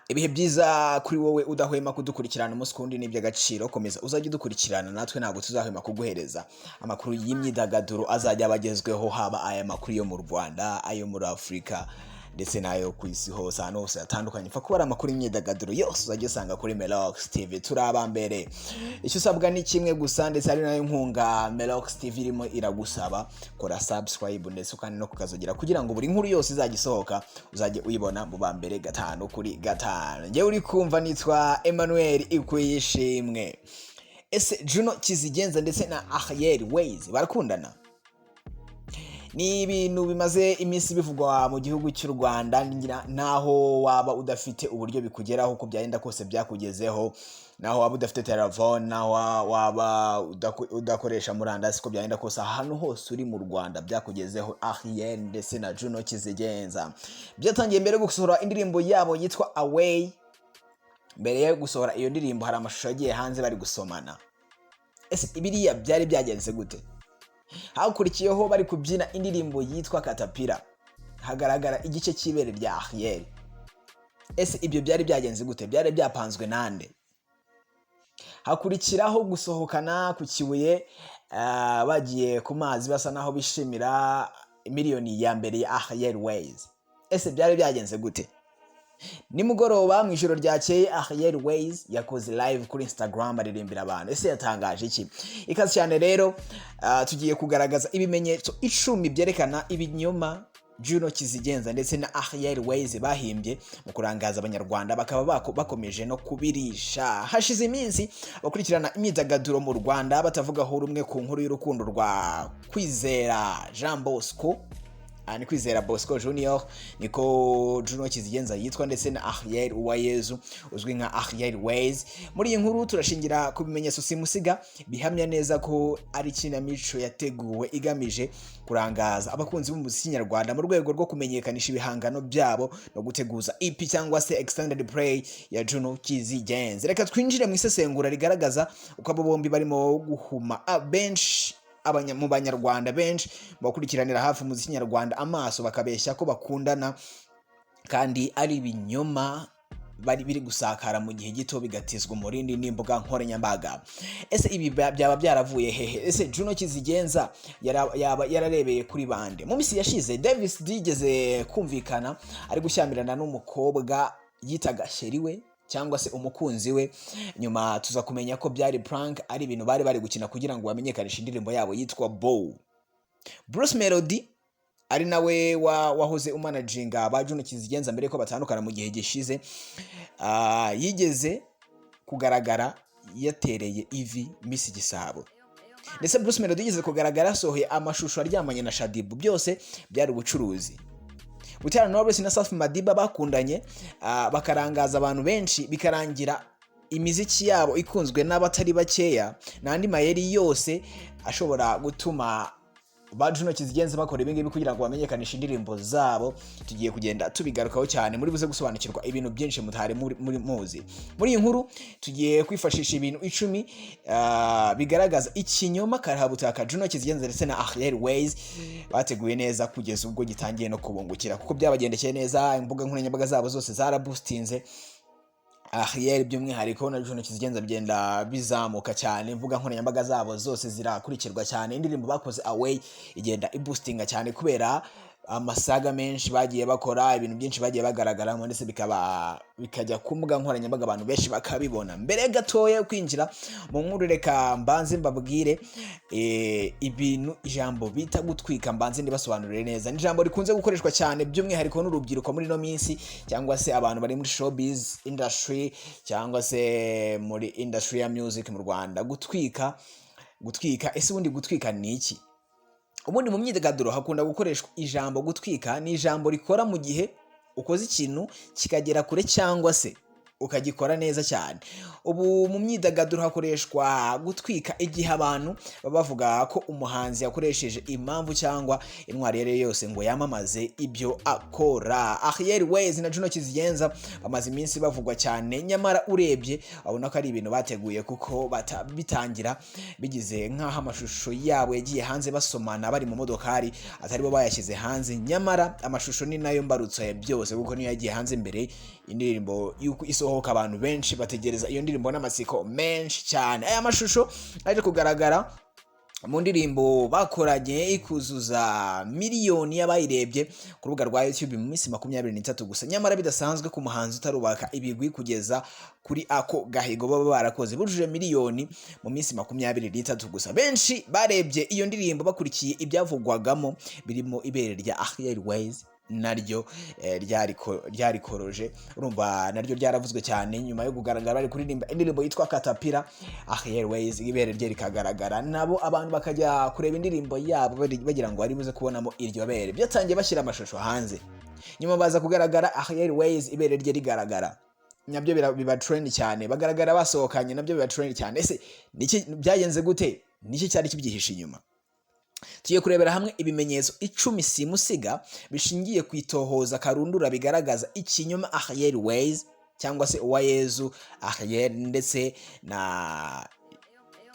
Ibihe byiza kuri wowe udahwema kudukurikirana umunsi kundi n'iby'agaciro, komeza uzajya udukurikirana natwe ntabwo tuzahwema kuguhereza amakuru y'imyidagaduro azajya abagezweho, haba aya makuru yo mu Rwanda, ayo muri Afurika ndetse n'ayo ku isi hose, ahantu hose hatandukanye. Fa kuba ari amakuru y'imyidagaduro yose uzajya usanga kuri Melox TV. Turaba mbere, icyo usabwa ni kimwe gusa, ndetse ari nayo nkunga Melox TV irimo iragusaba: kora subscribe ndetse kandi no kukazogera kugira ngo buri nkuru yose izajya isohoka uzajye uyibona mu ba mbere 5/5. Ngewe uri kumva nitwa Emmanuel Ikwishimwe. Ese Juno Kizigenza ndetse na Ariel wayz barakundana? Ni ibintu bimaze iminsi bivugwa mu gihugu cy'u Rwanda, naho waba udafite uburyo bikugeraho uko byagenda kose byakugezeho, naho waba udafite telefone, naho waba udakoresha murandasi, ko byagenda kose ahantu hose uri mu Rwanda byakugezeho. Ariel ndetse na Juno Kizigenza byatangiye mbere gusohora indirimbo yabo yitwa Away. Mbere yo gusohora iyo ndirimbo hari amashusho yagiye hanze bari gusomana. Ese ibiriya byari byagenze gute? Hakurikiyeho bari kubyina indirimbo yitwa Katapira, hagaragara igice cy'ibere rya Ariel. Ese ibyo byari byagenze gute? Byari byapanzwe nande? Hakurikiraho gusohokana ku Kibuye, bagiye ku mazi basa naho bishimira miliyoni ya mbere ya Ariel wayz. Ese byari byagenze gute? Nimugoroba mu ijoro ryakeye Ariel wayz yakoze live kuri Instagram aririmbira abantu. Ese yatangaje iki? Ikaze cyane rero, tugiye kugaragaza ibimenyetso 10 byerekana ibinyoma Juno Kizigenza ndetse na Ariel wayz bahimbye mu kurangaza abanyarwanda, bakaba bakomeje no kubirisha. Hashize iminsi bakurikirana imyidagaduro mu Rwanda batavugaho rumwe ku nkuru y'urukundo rwa Kwizera Jean Bosco, ni Kwizera Bosco Junior niko Juno Kizigenza yitwa, ndetse na Ariel Uwayezu uzwi nka Ariel wayz. Muri iyi nkuru turashingira ku bimenyetso simusiga bihamya neza ko ari kinamico yateguwe igamije kurangaza abakunzi b'umuziki nyarwanda mu rwego rwo kumenyekanisha ibihangano byabo no guteguza EP cyangwa se extended play ya Juno Kizigenza. Reka twinjire mu isesengura rigaragaza uko abo bombi barimo guhuma benshi mu banyarwanda benshi bakurikiranira hafi umuziki nyarwanda amaso, bakabeshya ko bakundana kandi ari ibinyoma biri gusakara mu gihe gito bigatizwa umurindi n'imbuga nkoranyambaga. Ese ibi byaba byaravuye hehe? Ese Juno Kizigenza yaba yararebeye kuri bande? Mu minsi yashize Davis digeze kumvikana ari gushyamirana n'umukobwa yitaga sheri we cyangwa se umukunzi we. Nyuma tuza kumenya ko byari prank, ari ibintu bari gukina kugira ngo bamenyekanishe indirimbo yabo yitwa Bow. Bruce Melody ari nawe wahoze umanaginga ba Juno Kizigenza mbere ko batandukana mu gihe gishize, yigeze kugaragara yatereye ivi Miss Gisabo. Ndetse Bruce Melody yigeze kugaragara sohoye amashusho aryamanye na Shadibu, byose byari ubucuruzi. Butera Knowless na Safi Madiba bakundanye, bakarangaza abantu benshi, bikarangira imiziki yabo ikunzwe n'abatari bakeya, n'andi mayeri yose ashobora gutuma ba Juno Kizigenza bakora ibingibi kugira ngo bamenyekanishe indirimbo zabo. Tugiye kugenda tubigarukaho cyane, muri buze gusobanukirwa ibintu byinshi mutari muri muzi. Muri iyi nkuru tugiye kwifashisha ibintu 10 bigaragaza ikinyoma karahabutaka Juno Kizigenza ndetse na Ariel wayz bateguye neza kugeza ubwo gitangiye no kubungukira, kuko byabagendekeye neza. Imbuga nkoranyambaga zabo zose zaraboostinze. Ariel by'umwihariko na Juno Kizigenza bigenda bizamuka cyane, imbuga nkoranyambaga zabo zose zirakurikirwa cyane. Indirimbo bakoze Away igenda iboostinga cyane kubera amasaga menshi bagiye bakora, ibintu byinshi bagiye bagaragaramo, ndetse bikajya ku mbuga nkoranyambaga abantu benshi bakabibona. Mbere gatoya kwinjira mu nkuru, reka mbanze mbabwire ibintu ijambo bita gutwika mbanze ndibasobanurire neza. Ni ijambo rikunze gukoreshwa cyane by'umwihariko n'urubyiruko muri no minsi, cyangwa se abantu bari muri showbiz industry cyangwa se muri industry ya music mu Rwanda. Gutwika. Ese ubundi gutwika ni iki? Ubundi mu myidagaduro hakunda gukoreshwa ijambo gutwika. Ni ijambo rikora mu gihe ukoze ikintu kikagera kure cyangwa se ukagikora neza cyane. Ubu mu myidagaduro hakoreshwa gutwika igihe abantu baba bavuga ko umuhanzi yakoresheje impamvu cyangwa intwari yari yose ngo yamamaze ibyo akora. Ariel wayz na Juno Kizigenza bamaze iminsi bavugwa cyane, nyamara urebye abona ko ari ibintu bateguye kuko bitangira bigize nk'aho amashusho yabo yagiye hanze basomana bari mu modokari, atari bo bayashyize hanze, nyamara amashusho ni nayo mbarutso ya byose kuko niyo yagiye hanze mbere indirimbo yuko isohoka. Abantu benshi bategereza iyo ndirimbo n'amatsiko menshi cyane. Aya mashusho aje kugaragara mu ndirimbo bakoranye ikuzuza miliyoni y'abayirebye ku rubuga rwa YouTube mu minsi 23 gusa, nyamara bidasanzwe ku muhanzi utarubaka ibigwi kugeza kuri ako gahigo baba barakoze bujuje miliyoni mu minsi 23 gusa. Benshi barebye iyo ndirimbo bakurikiye ibyavugwagamo birimo ibere rya Ariel wayz naryo ryarikoroje, urumva naryo ryaravuzwe cyane nyuma yo kugaragara bari kuririmba indirimbo yitwa Katapira. Ariel wayz ibere rye rikagaragara, nabo abantu bakajya kureba indirimbo yabo bagira ngo bari buze kubonamo iryo bere. Byatangiye bashyira amashusho hanze, nyuma baza kugaragara Ariel wayz ibere rye rigaragara, nabyo biba trend cyane. Bagaragara basohokanye, nabyo biba trend cyane. Ese niki byagenze gute? Niki cyari kibyihishe inyuma? Tugiye kurebera hamwe ibimenyetso 10 simusiga bishingiye kwitohoza karundura bigaragaza ikinyoma Ariel wayz cyangwa se Uwayezu Ariel ndetse na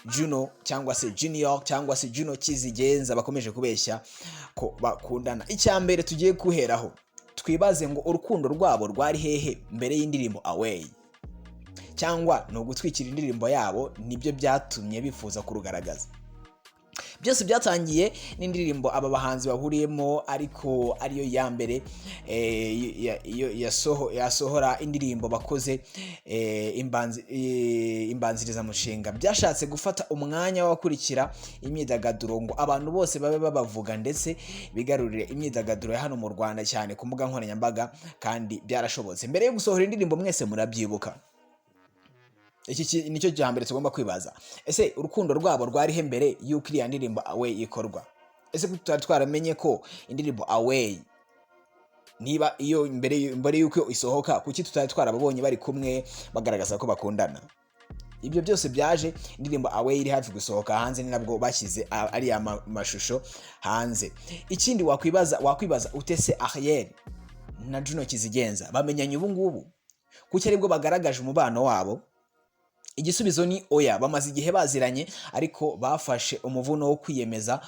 Juno cyangwa se Junior cyangwa se Juno Kizigenza bakomeje kubeshya ko bakundana. Icyambere tugiye kuheraho, twibaze ngo urukundo rwabo rwari hehe mbere y'indirimbo Away, cyangwa no gutwikira indirimbo yabo nibyo byatumye bifuza kurugaragaza. Byose byatangiye n'indirimbo aba bahanzi bahuriyemo, ariko ariyo ya mbere yasohora indirimbo bakoze imbanziriza mushinga. Byashatse gufata umwanya w'abakurikira imyidagaduro ngo abantu bose babe babavuga ndetse bigarurire imyidagaduro ya hano mu Rwanda cyane ku mbuga nkoranyambaga, kandi byarashobotse. Mbere yo gusohora indirimbo mwese murabyibuka, iki nicyo cyambere tugomba kwibaza. Ese urukundo rwabo rwari he mbere yuko iriya ndirimbo Away ikorwa? Ese tutari twaramenye ko indirimbo Away niba iyo mbere yuko isohoka, kuki tutari twarababonye bari kumwe bagaragaza ko bakundana? Ibyo byose byaje indirimbo Away iri hafi gusohoka hanze, ni nabwo bashyize ari amashusho hanze. Ikindi wakwibaza utese Ariel na Juno Kizigenza bamenyanye ubu ngubu, kuki aribwo bagaragaje umubano wabo? Igisubizo ni oya, bamaze igihe baziranye, ariko bafashe umuvuno wo kwiyemeza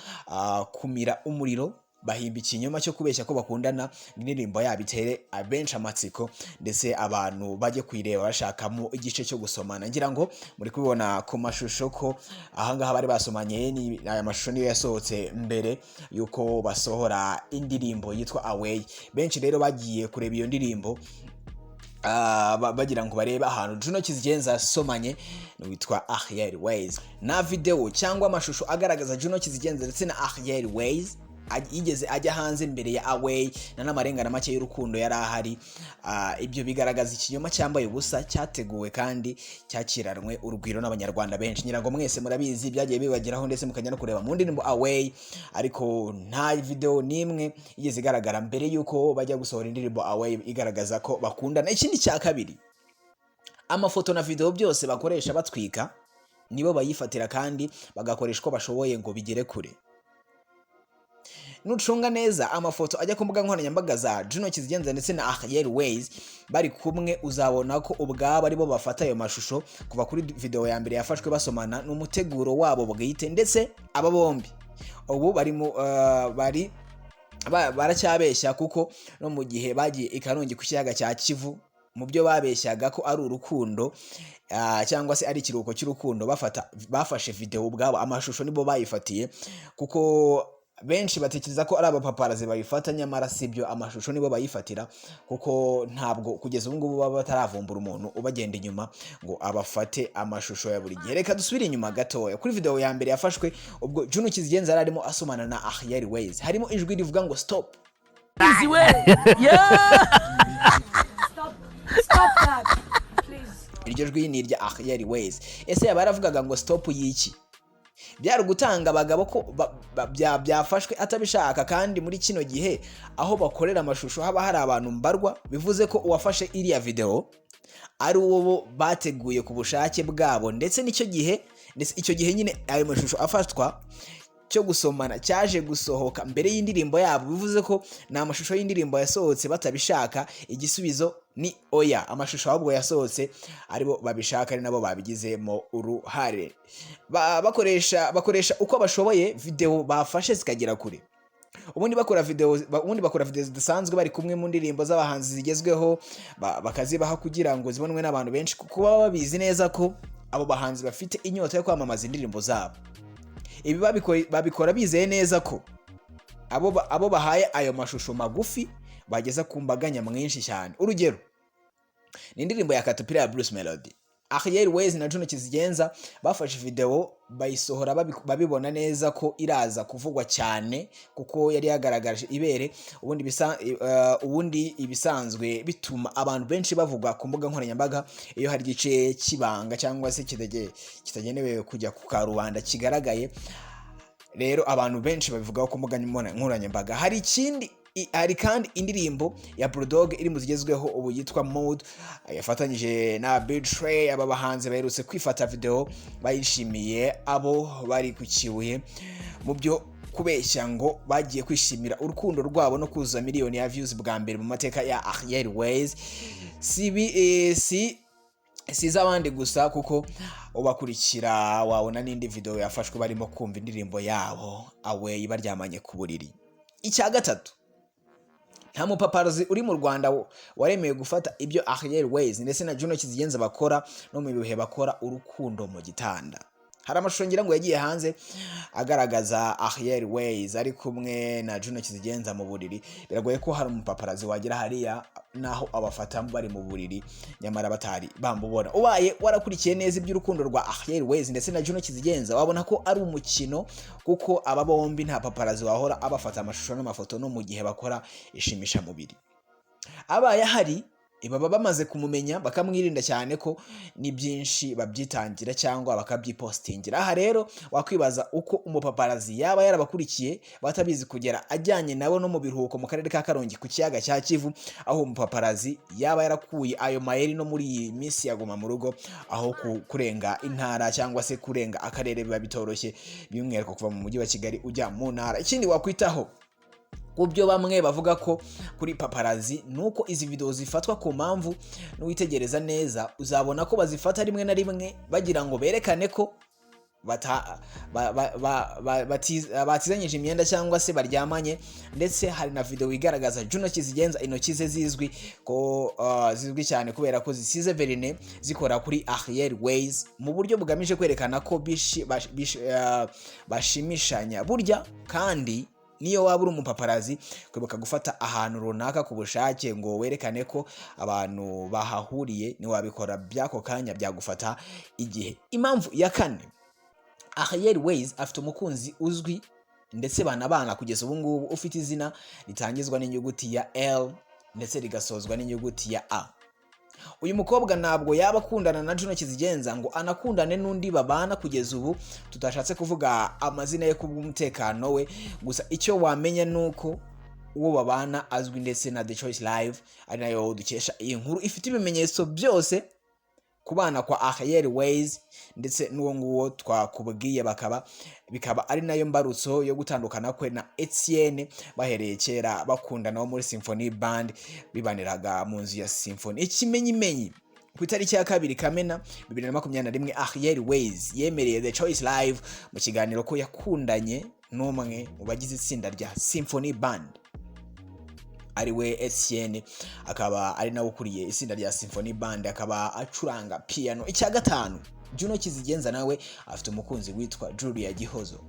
kumira umuriro, bahimba ikinyoma cyo kubeshya ko bakundana. Indirimbo yabo itere abenshi amatsiko ndetse abantu bajye kuyireba bashakamo igice cyo gusomana. Ngira ngo muri kubibona ku mashusho ko ahangaha bari basomanye. Ni aya mashusho niyo yasohotse mbere yuko basohora indirimbo yitwa Away. Benshi rero bagiye kureba iyo ndirimbo bagira ngo barebe ahantu Juno Kizigenza yasomanye n'uwitwa Ariel wayz. Na video cyangwa amashusho agaragaza Juno Kizigenza ndetse na Ariel wayz yigeze ajya hanze mbere ya Away, na n'amarengana make y'urukundo yari ahari. Ibyo bigaragaza ikinyoma cyambaye ubusa cyateguwe kandi cyakiranwe urugwiro n'abanyarwanda benshi. Ngira ngo mwese murabizi byagiye bibageraho ndetse mukajya no kureba mu ndirimbo Away, ariko nta video nimwe yigeze igaragara mbere yuko bajya gusohora indirimbo Away igaragaza ko bakundana. Ikindi cya kabiri, amafoto na video byose bakoresha batwika nibo bayifatira kandi bagakoresha uko bashoboye ngo bigere kure. Nucunga neza amafoto ajya ku mbuga nkoranyambaga za Juno Kizigenza ndetse na Ariel wayz bari kumwe, uzabona ko ubwabo aribo bafata ayo mashusho kuva kuri video ya mbere yafashwe basomana n'umuteguro wabo bwite. Ndetse aba bombi ubu baracyabeshya kuko no mu gihe bagiye ikarongi ku kiyaga cya Kivu, mu byo babeshyaga ko ari urukundo cyangwa se ari ikiruhuko cy'urukundo, bafashe video ubwabo, amashusho nibo bayifatiye kuko benshi batekereza ko ari abapaparazi bayifata, nyamara sibyo, amashusho nibo bayifatira kuko ntabwo kugeza ubu ngubu baba bataravumbura umuntu ubagenda inyuma ngo abafate amashusho ya buri gihe. Reka dusubire inyuma gatoya kuri video ya mbere yafashwe ubwo Juno Kizigenza yari arimo asomana na Ariel wayz. Harimo ijwi rivuga ngo stop. Easy way. Yeah. Stop that. Please. Iryo jwi ni irya Ariel wayz. Ese yaba yaravugaga ngo stop yiki? Byari gutanga abagabo ko byafashwe atabishaka, kandi muri kino gihe aho bakorera amashusho haba hari abantu mbarwa, bivuze ko uwafashe iriya video ari uwo bateguye ku bushake bwabo, ndetse icyo gihe nyine ayo mashusho afatwa cyo gusomana cyaje gusohoka mbere y'indirimbo yabo, bivuze ko ni amashusho y'indirimbo yasohotse batabishaka. Igisubizo ni oya, amashusho ahubwo yasohotse aribo babishaka, ari nabo babigizemo uruhare. Bakoresha uko bashoboye video bafashe zikagera kure. Ubundi bakora video zidasanzwe bari kumwe mu ndirimbo z'abahanzi zigezweho, bakazibaha kugira ngo zibonwe n'abantu benshi, kuko baba babizi neza ko abo bahanzi bafite inyota yo kwamamaza indirimbo zabo. Ibi babikora bizeye neza ko abo bahaye ayo mashusho magufi bageza ku mbaga nyamwinshi cyane. Urugero ni indirimbo ya Caterpillar ya Bruce Melody. Ariel, wayz na Juno kizigenza bafashe video bayisohora babibona neza ko iraza kuvugwa cyane, kuko yari yagaragaje ibere. Ubundi ibisanzwe bituma abantu benshi bavuga ku mbuga nkoranyambaga iyo hari igice kibanga cyangwa se kitagenewe kujya ku karubanda kigaragaye. Rero abantu benshi babivugaho ku mbuga nkoranyambaga. Hari kandi indirimbo ya Bulldog iri mu zigezweho ubu yitwa Mood, yafatanyije na Betray. Aba bahanzi baherutse kwifata video bayishimiye abo bari ku Kibuye mu byo kubeshya ngo bagiye kwishimira urukundo rwabo no kuzuza miliyoni ya views bwa mbere mu mateka ya Ariel wayz. Si z'abandi gusa, kuko ubakurikira wabona n'indi video yafashwe barimo kumva indirimbo yabo Away baryamanye ku buriri. Icya gatatu, nta mupaparazi uri mu Rwanda waremeye gufata ibyo Ariel wayz ndetse na Juno kizigenza bakora no mu bihe bakora urukundo mu gitanda. Hari amashusho ngira ngo yagiye hanze agaragaza Ariel wayz ari kumwe na Juno kizigenza mu buriri. Biragoye ko hari umupaparazi wagira hariya naho abafata bari mu buriri nyamara batari bambubona. Ubaye warakurikiye neza iby'urukundo rwa Ariel wayz ndetse na Juno kizigenza wabona ko ari umukino, kuko aba bombi nta paparazi wahora abafata amashusho n'amafoto no mu gihe bakora ishimisha mubiri. Abaye hari baba bamaze kumumenya bakamwirinda cyane ko ni byinshi babyitangira cyangwa bakabyipostingira. Aha rero wakwibaza uko umupaparazi yaba yarabakurikiye batabizi kugera ajyanye nabo no mu biruhuko mu karere ka Karongi ku kiyaga cya Kivu, aho umupaparazi yaba yarakuye ayo mayeri no muri iyi minsi yaguma mu rugo, aho kurenga intara cyangwa se kurenga akarere biba bitoroshye, by'umwihariko kuva mu mujyi wa Kigali ujya mu ntara. Ikindi wakwitaho ku byo bamwe bavuga ko kuri paparazi, nuko izi video zifatwa ku mpamvu n'uwitegereza neza uzabona ko bazifata rimwe na rimwe bagira ngo berekane ko batizanyije imyenda cyangwa se baryamanye. Ndetse hari na video igaragaza Juno kizigenza intoki ze zizwi cyane kubera ko zisize verine zikora kuri Ariel wayz mu buryo bugamije kwerekana ko bashimishanya. Burya kandi niyo waba uri umupaparazi, kwibuka gufata ahantu runaka ku bushake ngo werekane ko abantu bahahuriye, ni wabikora byako kanya byagufata igihe. Impamvu ya kane, Ariel wayz afite umukunzi uzwi ndetse banabana kugeza ubu ngubu, ufite izina ritangizwa n'inyuguti ya L ndetse rigasozwa n'inyuguti ya A. Uyu mukobwa ntabwo yaba akundana na Juno kizigenza ngo anakundane n'undi babana kugeza ubu, tutashatse kuvuga amazina ye kubw'umutekano we. Gusa icyo wamenya nuko uwo babana azwi ndetse na The Choice Live, ari nayo dukesha iyi nkuru ifite ibimenyetso byose kubana kwa Ariel wayz ndetse n'uwo nguwo twakubwiye, bikaba ari nayo mbarutso yo gutandukana kwe na Etienne, bahereye kera bakundana wo muri Symphony Band, bibaniraga mu nzu ya Symphony. Ikimenyimenyi, ku itariki ya 2 Kamena 2021 Ariel wayz yemereye The Choice Live mu kiganiro ko yakundanye n'umwe mu bagize itsinda rya Symphony Band ariwe Etienne, akaba ari nawe ukuriye itsinda rya Symphony Band, akaba acuranga piano. Icya gatanu, Juno kizigenza nawe afite umukunzi witwa Julia Gihozo.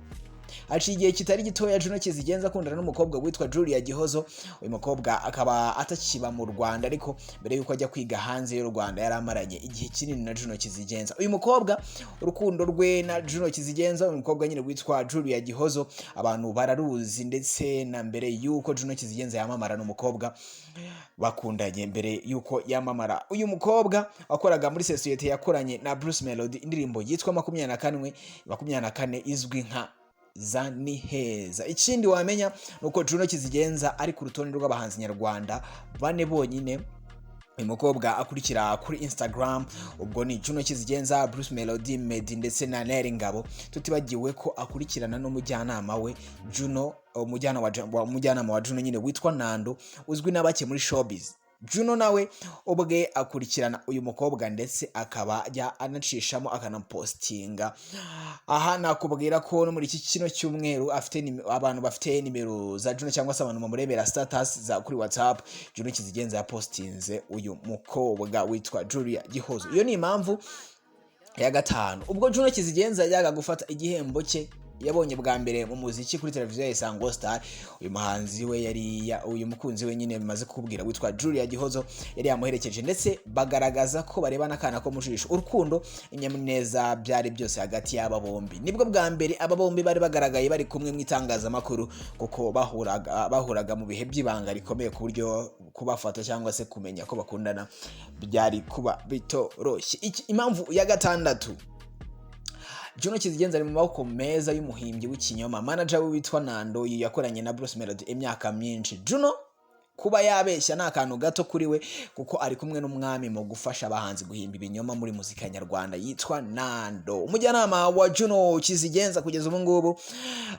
Haciye igihe kitari gitoya Juno kizigenza akundana n'umukobwa witwa Julia Gihozo. Uyu mukobwa akaba atakiba mu Rwanda, ariko mbere yuko ajya kwiga hanze y'u Rwanda yari amaranye igihe kinini na Juno kizigenza. Uyu mukobwa, urukundo rwe na Juno kizigenza, uyu mukobwa nyine witwa Julia Gihozo, abantu bararuzi ndetse na mbere yuko Juno kizigenza yamamara n'umukobwa bakundanye mbere yuko yamamara. Uyu mukobwa wakoraga muri sosiyete yakoranye na Bruce Melody indirimbo yitwa 24 izwi nka Zani Heza. Ikindi wamenya nuko Juno kizigenza ari ku rutonde rw'abahanzi nyarwanda 4 bonyine uyu mukobwa akurikira kuri Instagram ubwo ni Juno Kizigenza, Bruce Melody, Meddy ndetse na Neri Ngabo. Tutibagiwe ko akurikirana n'umujyanama we Juno, umujyanama wa Juno nyine witwa Nando, uzwi n'abake muri showbiz. Juno nawe ubwe akurikirana uyu mukobwa ndetse akaba anacishamo akanapostinga. Aha nakubwira ko no muri iki kino cyumweru afite abantu bafite nimero za Juno cyangwa se abantu bamurebera status za kuri WhatsApp. Juno Kizigenza yapostinze uyu mukobwa witwa Julia Gihozo. Iyo ni impamvu ya gatanu. Ubwo Juno Kizigenza yajyaga gufata igihembo cye yabonye bwa mbere mu muziki kuri televiziyo ya Isango Star, uyu muhanzi we uyu mukunzi we nyine bimaze kubwira witwa Julia Gihozo yari yamuherekeje, ndetse bagaragaza ko barebana akana ko mujisho, urukundo, inyamuneza byari byose hagati y'aba bombi. Nibwo bwa mbere aba bombi bari bagaragaye bari kumwe mu itangazamakuru, kuko bahuraga mu bihe by'ibanga rikomeye ku buryo kubafata cyangwa se kumenya ko bakundana byari kuba bitoroshye. Impamvu ya gatandatu, Juno Kizigenza ari mu maboko meza y'umuhimbyi w'ikinyoma, manager we witwa Nando, yakoranye na Bruce Melody imyaka myinshi. Juno kuba yabeshya nta kantu gato kuri we, kuko ari kumwe n'umwami mu gufasha abahanzi guhimba ibinyoma muri muzika nyarwanda yitwa Nando. Umujyanama wa Juno Kizigenza kugeza ubu ngubu,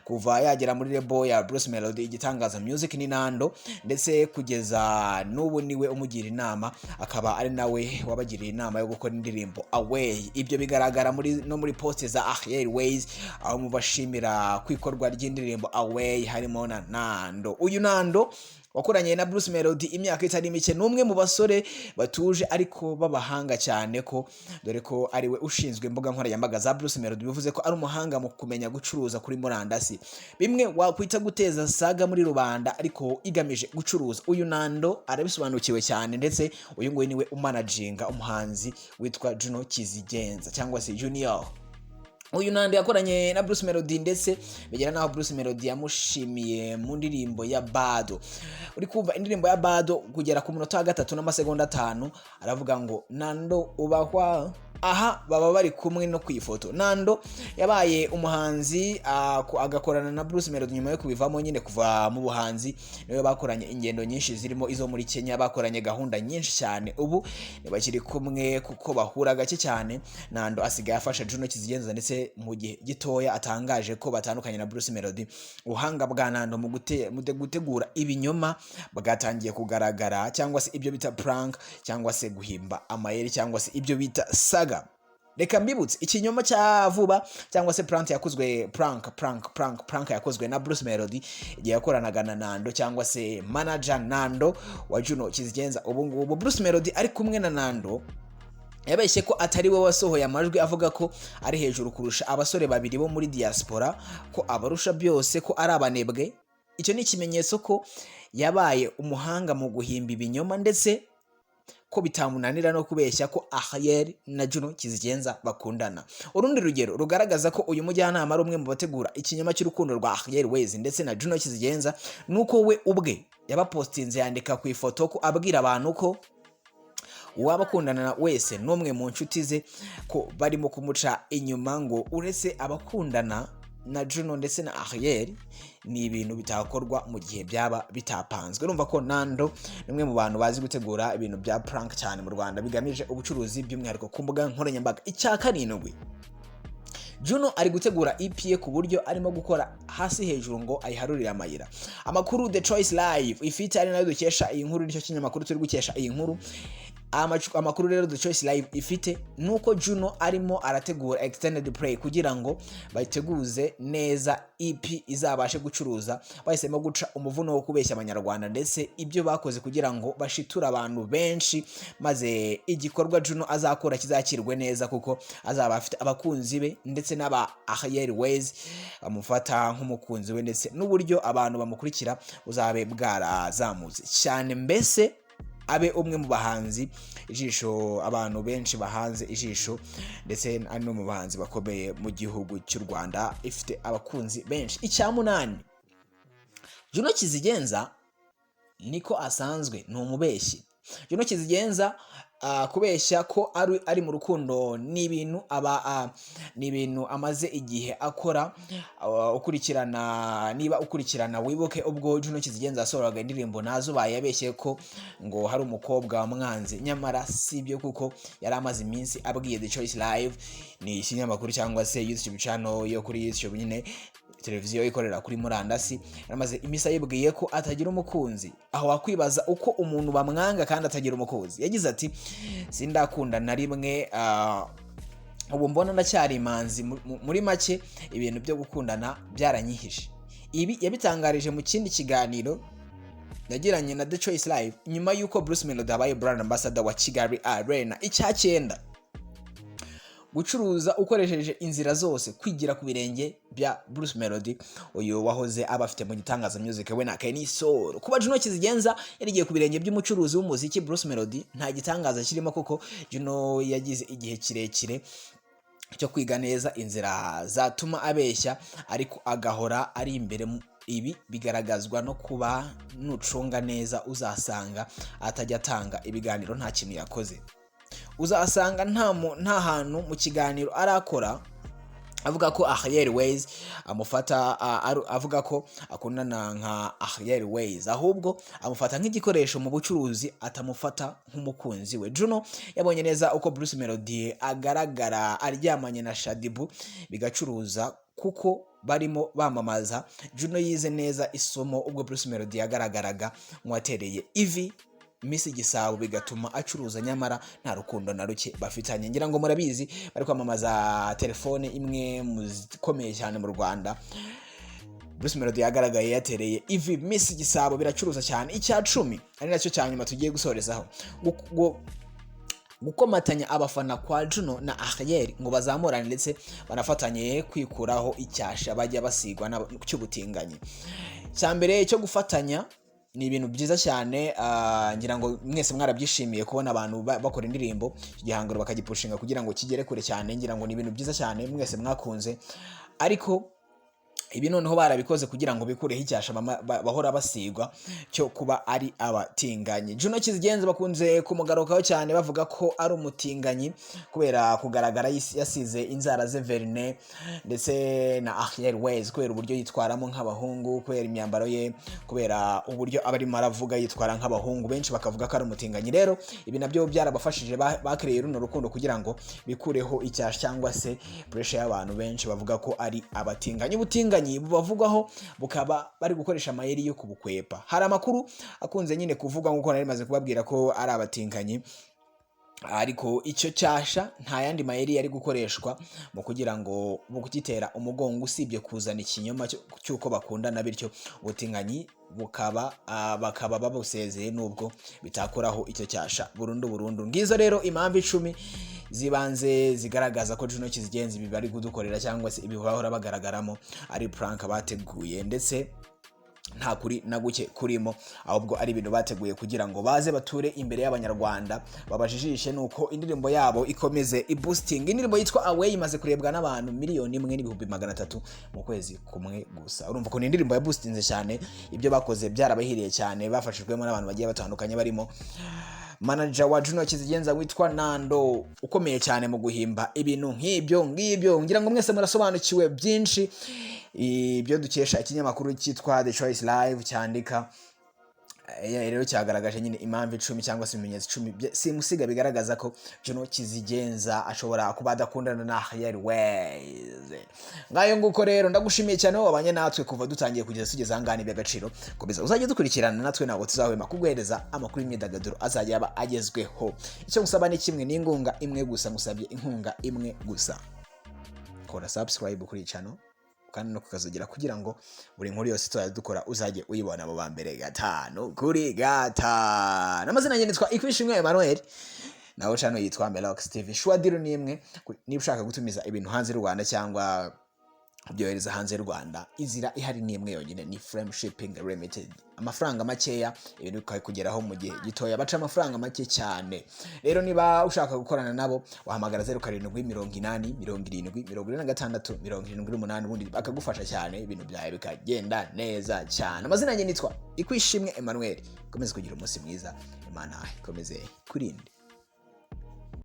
kuva yagera muri label ya Bruce Melody igitangaza music ni Nando, ndetse kugeza n'ubu niwe umugira inama, akaba ari nawe wabagiriye inama yo gukora indirimbo Away. Ibyo bigaragara muri post za wayz, aho mubashimira kwikorwa ry'indirimbo Away harimo na Nando. Uyu Nando wakoranye na Bruce Melody imyaka itari mike, n'umwe mu basore batuje ariko babahanga cyane, ko dore ko ari we ushinzwe imbuga nkoranyambaga za Bruce Melody, bivuze ko ari umuhanga mu kumenya gucuruza kuri murandasi, bimwe wakwita guteza saga muri rubanda ariko igamije gucuruza. Uyu Nando arabisobanukiwe cyane, ndetse uyu nguyu niwe umanaginga umuhanzi witwa Juno Kizigenza cyangwa se Junior. Uyu Nando yakoranye na Bruce Melody, ndetse bigera naho Bruce Melody yamushimiye mu ndirimbo ya Bado. Uri kumva indirimbo ya Bado kugera ku munota wa 3 n'amasegonda 5, aravuga ngo Nando ubahwa. Aha baba bari kumwe no kwifoto. Nando yabaye umuhanzi agakorana na Bruce Melody nyuma yo kubivamo nyine kuva mu buhanzi, niwe bakoranye ingendo nyinshi zirimo izo muri Kenya, bakoranye gahunda nyinshi cyane. Ubu ntibakiri kumwe kuko bahura gake cyane. Nando asigaye afasha Juno Kizigenza, ndetse mu gihe gitoya atangaje ko batandukanye na Bruce Melody. Ubuhanga bwa Nando mu gutegura ibinyoma bwatangiye kugaragara, cyangwa se ibyo bita prank, cyangwa se guhimba amayeri, cyangwa se ibyo bita saga. Reka mbibutse ikinyoma cya vuba, cyangwa se prank yakozwe na Bruce Melody igihe yakoranaga na Nando, cyangwa se manager Nando wa Juno Kizigenza. Ubu ngubu Bruce Melody ari kumwe na Nando yabeshye ko atari we wasohoye amajwi, avuga ko ari hejuru kurusha abasore babiri bo muri diaspora, ko abarusha byose, ko ari abanebwe. Icyo ni ikimenyetso ko yabaye umuhanga mu guhimba ibinyoma, ndetse ko bitamunanira no kubeshya ko Ariel na Juno Kizigenza bakundana. Urundi rugero rugaragaza ko uyu mujyanama ari umwe mu bategura ikinyoma cy'urukundo rwa Ariel wayz ndetse na Juno Kizigenza, nuko we ubwe yabapostinze yandika ku ifoto ko abwira abantu ko uwabakundana wese n'umwe mu nshuti ze ko barimo kumuca inyuma, ngo uretse abakundana na Juno ndetse na Ariel ni ibintu bitakorwa mu gihe byaba bitapanzwe. Urumva ko Nando nimwe mu bantu bazi gutegura ibintu bya prank cyane mu Rwanda bigamije ubucuruzi, by'umwihariko ku mbuga nkoranyambaga. Icya karindwi, Juno ari gutegura EP ye ku buryo arimo gukora hasi hejuru ngo ayiharurire amayira. Amakuru The Choice Live ifite ari nayo dukesha iyi nkuru, nicyo kinyamakuru turi gukesha iyi nkuru. Amakuru rero The Choice Live ifite nuko Juno arimo arategura extended play kugira ngo bayiteguze neza EP izabashe gucuruza. Bahisemo guca umuvuno wo kubeshya abanyarwanda, ndetse ibyo bakoze kugira ngo bashitura abantu benshi, maze igikorwa Juno azakora kizakirwe neza, kuko azaba afite abakunzi be ndetse n'aba Ariel wayz bamufata nk'umukunzi we, ndetse n'uburyo abantu bamukurikira uzabe bwarazamutse cyane, mbese abe umwe mu bahanzi ijisho, abantu benshi bahanze ijisho, ndetse ari no mu bahanzi bakomeye mu gihugu cy'u Rwanda, ifite abakunzi benshi. Icya munani, Juno Kizigenza niko asanzwe ni umubeshyi. Juno kizigenza kubeshya ko ari mu rukundo ni ibintu amaze igihe akora. Niba ukurikirana wibuke ubwo Juno kizigenza yasohoraga indirimbo nazubaye yabeshye ko ngo hari umukobwa wamwanze, nyamara sibyo kuko yari amaze iminsi abwiye The Choice Live, ni ikinyamakuru cyangwa se YouTube channel yo kuri YouTube nyine televiziyo ikorera kuri murandasi, yaramaze imisa yibwiye ko atagira umukunzi. Aho wakwibaza uko umuntu bamwanga kandi atagira umukunzi. Yagize ati sindakunda na rimwe, ubu mbona ndacyari imanzi, muri make ibintu byo gukundana byaranyihishe. Ibi yabitangarije mu kindi kiganiro yagiranye na The Choice Live nyuma yuko Bruce Melody abaye brand ambassador wa Kigali Arena icyacyenda. Gucuruza ukoresheje inzira zose, kwigira ku birenge bya Bruce Melody, uyu wahoze abafite mu gitangaza music we na Kenny Soul. Kuba Juno kizigenza yarigiye ku birenge by'umucuruzi w'umuziki Bruce Melody nta gitangaza kirimo, kuko Juno yagize igihe kirekire cyo kwiga neza inzira zatuma abeshya ariko agahora ari imbere. Ibi bigaragazwa no kuba nucunga neza uzasanga atajya atanga ibiganiro nta kintu yakoze. Uzasanga nta hantu mu kiganiro arakora avuga ko Ariel wayz amufata, avuga ko akundana nka Ariel wayz, ahubwo amufata nk'igikoresho mu bucuruzi, atamufata nk'umukunzi we. Juno yabonye neza uko Bruce Melody agaragara aryamanye na Shadibu bigacuruza kuko barimo bamamaza. Juno yize neza isomo ubwo Bruce Melody yagaragaraga nk'uwatereye ivi Miss Gisabo, bigatuma acuruza nyamara nta rukundo na ruke bafitanye. Ngira ngo murabizi bari kwamamaza telefone imwe muzikomeye cyane mu Rwanda. Bruce Melody yagaragaye yatereye ivi Miss Gisabo, biracuruza cyane. Icya 10 ari nacyo cyanyuma tugiye gusorezaho, gukomatanya abafana kwa Juno na Ariel ngo bazamurane ndetse banafatanye kwikuraho icyasha bajya basigwa cy'ubutinganyi. Cyambere cyo gufatanya ni ibintu byiza cyane, ngira ngo mwese mwarabyishimiye kubona abantu bakora indirimbo igihangano bakagipushinga kugira ngo kigere kure cyane. Ngira ngo ni ibintu byiza cyane mwese mwakunze, ariko ibi noneho barabikoze kugira ngo bikureho icyasha bahora basigwa cyo kuba ari abatinganyi. Juno kizigenza bakunze kumugarukaho cyane bavuga ko ari umutinganyi kubera kugaragara yasize inzara ze verine, ndetse na Ariel wayz kubera uburyo yitwaramo nk'abahungu, kubera imyambaro ye, kubera uburyo abarimo aravuga yitwara nk'abahungu. Benshi bakavuga ko ari umutinganyi. Rero ibi nabyo byarabafashije, bakreye runo rukundo kugira ngo bikureho icyasha cyangwa se pressure y'abantu benshi bavuga ko ari abatinganyi. Ubutinganyi bubavugwaho bukaba bari gukoresha amayeri yo kubukwepa. Hari amakuru akunze nyine kuvuga nk'uko nari maze kubabwira ko ari abatinganyi, ariko icyo cyasha nta yandi mayeri yari gukoreshwa mu kugira ngo bukitera umugongo usibye kuzana ikinyoma cy'uko bakundana, bityo ubutinganyi bakaba babusezeye nubwo bitakoraho icyo cyasha burundu. Ngizo rero impamvu 10 zibanze zigaragaza ko Juno kizigenza ibi bari kudukorera cyangwa se ibi bahora bagaragaramo ari prank bateguye, ndetse nta kuri na guke kurimo, ahubwo ari ibintu bateguye kugira ngo baze bature imbere y'abanyarwanda babajijishe nuko indirimbo yabo ikomeze iboosting. Indirimbo yitwa Away imaze kurebwa n'abantu 1,300,000 mu kwezi kumwe gusa. Urumva ko ni indirimbo ya boostinze cyane. Ibyo bakoze byarabahiriye cyane, bafashijwemo n'abantu bagiye batandukanye barimo manager wa Juno kizigenza witwa Nando, ukomeye cyane mu guhimba ibintu nk'ibyo. Ngira ngo mwese murasobanukiwe byinshi ibyo dukesha ikinyamakuru cyitwa The Choice Live cyandika. Rero cyagaragaje nyine impamvu 10 cyangwa se ibimenyetso 10 simusiga bigaragaza ko Juno kizigenza ashobora kuba adakundana na Ariel wayz. Ngayo nguko rero ndagushimiye cyane wabanye natwe kuva dutangiye kugeza tugeze angana iby'agaciro. Komeza uzajye dukurikirana natwe nabo tuzahwema kuguhereza amakuru y'imyidagaduro azajya yaba agezweho. Icyo ngusaba ni kimwe, n'ingunga imwe gusa. Ngusabye inkunga imwe gusa, kora subscribe kuri channel kandi no kukazogera kugira ngo buri nkuru yose tuzajya dukora uzajye uyibona mu bambere 5 kuri 5. Namazina yanjye nitwa Ikwishimwe Emmanuel, naho channel yitwa Melox TV. Shwadiro ni imwe niba ushaka gutumiza ibintu hanze y'u Rwanda cyangwa byohereza hanze y'u Rwanda. Izira ihari ni imwe yonyine, ni Frame Shipping Limited. Amafaranga makeya, ibintu bikakugeraho mu gihe gitoya, baca amafaranga make cyane. Rero niba ushaka gukorana nabo wahamagara 0780 70 46 78 ubundi bakagufasha cyane, ibintu byawe bikagenda neza cyane. Amazina yanjye nitwa Ikwishimwe Emmanuel. Komeze kugira umunsi mwiza, Imana ikomeze kurinde.